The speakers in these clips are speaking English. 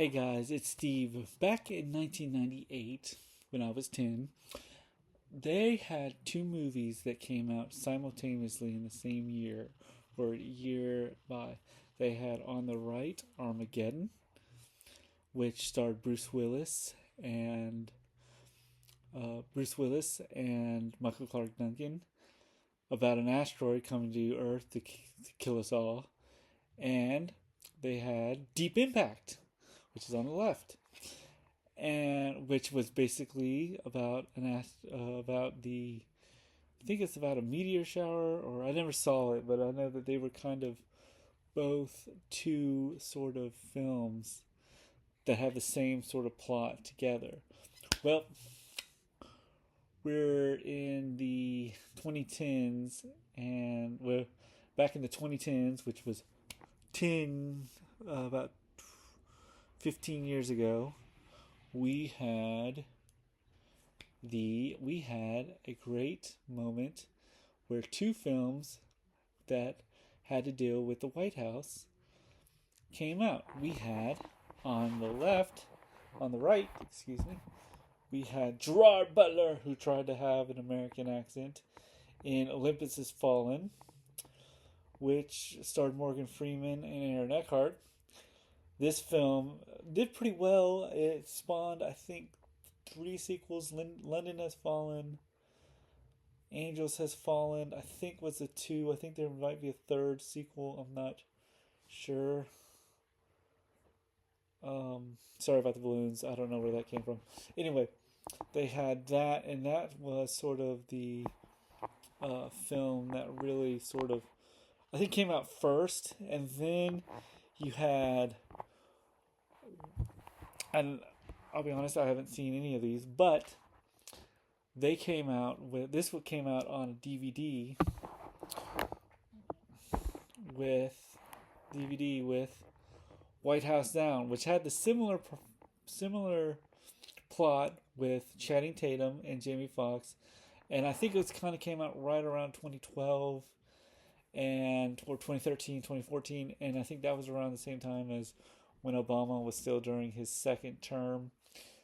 Hey guys, it's Steve. Back in 1998, when I was 10, they had two movies that came out simultaneously in the same year, or a year by. They had on the right Armageddon, which starred Bruce Willis and Michael Clark Duncan, about an asteroid coming to Earth to kill us all. And they had Deep Impact, which is on the left, and which was basically about I think it's about a meteor shower, or I never saw it, but I know that they were kind of both two sort of films that have the same sort of plot together. Well, we're in the 2010s, and we're back in the 2010s, which was about 15 years ago. We had a great moment where two films that had to deal with the White House came out. We had on the right, we had Gerard Butler, who tried to have an American accent, in Olympus Has Fallen, which starred Morgan Freeman and Aaron Eckhart. This film did pretty well. It spawned, I think, 3 sequels. London Has Fallen, Angels Has Fallen, I think was a 2. I think there might be a 3rd sequel. I'm not sure. Sorry about the balloons. I don't know where that came from. Anyway, they had that, and that was sort of the film that really sort of, I think, came out first. And then you had, and I'll be honest, I haven't seen any of these, but they came out with, this one came out on a DVD with White House Down, which had the similar plot with Channing Tatum and Jamie Foxx, and I think it was kind of came out right around 2012 or 2013, 2014, and I think that was around the same time as when Obama was still during his second term.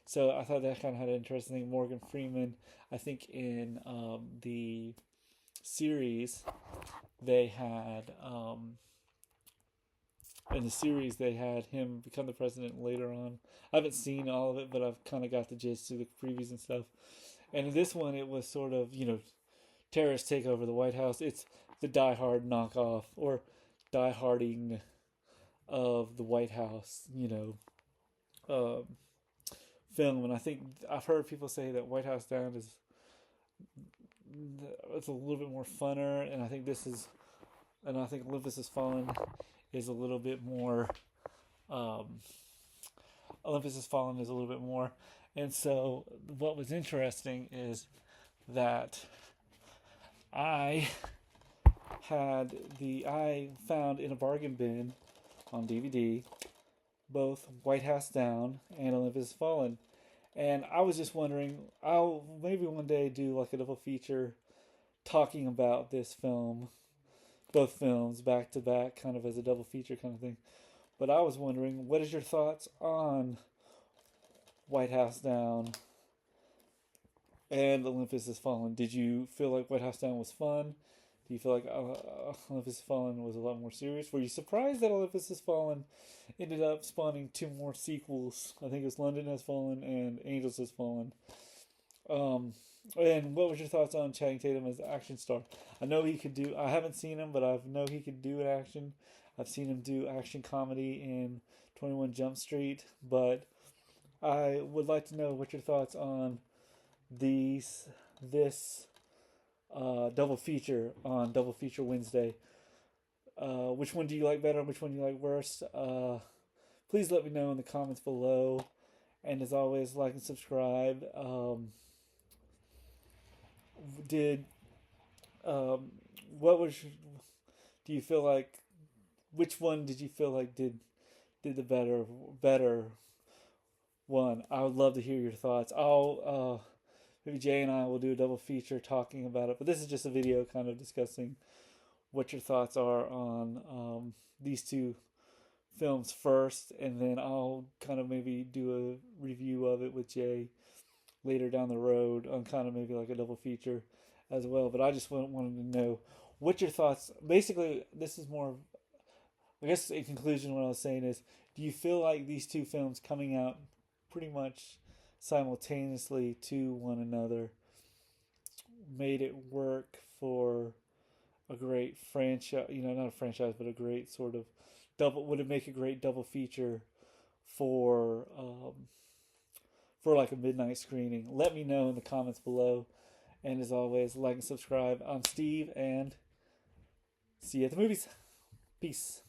So I thought that kind of had an interesting thing. Morgan Freeman, I think in the series, they had him become the president later on. I haven't seen all of it, but I've kind of got the gist through the previews and stuff. And in this one, it was sort of, terrorists take over the White House. It's the Die Hard knockoff, or Die Harding of the White House, film. And I think I've heard people say that White House Down it's a little bit more funner, and I think Olympus Has Fallen is a little bit more. Olympus Has Fallen is a little bit more, and so what was interesting is that I found in a bargain bin on DVD both White House Down and Olympus Has Fallen. And I was just wondering, I'll maybe one day do like a double feature talking about this film, both films back to back, kind of as a double feature kind of thing. But I was wondering, what is your thoughts on White House Down and Olympus Has Fallen? Did you feel like White House Down was fun? Do you feel like Olympus Has Fallen was a lot more serious? Were you surprised that Olympus Has Fallen ended up spawning 2 more sequels? I think it was London Has Fallen and Angels Has Fallen. And what was your thoughts on Channing Tatum as the action star? I know he could do, I haven't seen him, but I know he could do an action. I've seen him do action comedy in 21 Jump Street, but I would like to know what your thoughts on this double feature on Double Feature Wednesday. Which one do you like better? Which one do you like worse? Please let me know in the comments below. And as always, like and subscribe. Do you feel like, which one did you feel like did the better one? I would love to hear your thoughts. Maybe Jay and I will do a double feature talking about it, but this is just a video kind of discussing what your thoughts are on these two films first, and then I'll kind of maybe do a review of it with Jay later down the road on kind of maybe like a double feature as well. But I just wanted to know what your thoughts. Basically, this is more. I guess in conclusion, what I was saying is, do you feel like these two films coming out pretty much simultaneously to one another made it work for a great franchise? You know, not a franchise, but a great sort of double. Would it make a great double feature for like a midnight screening? Let me know in the comments below. And as always, like and subscribe. I'm Steve, and see you at the movies. Peace.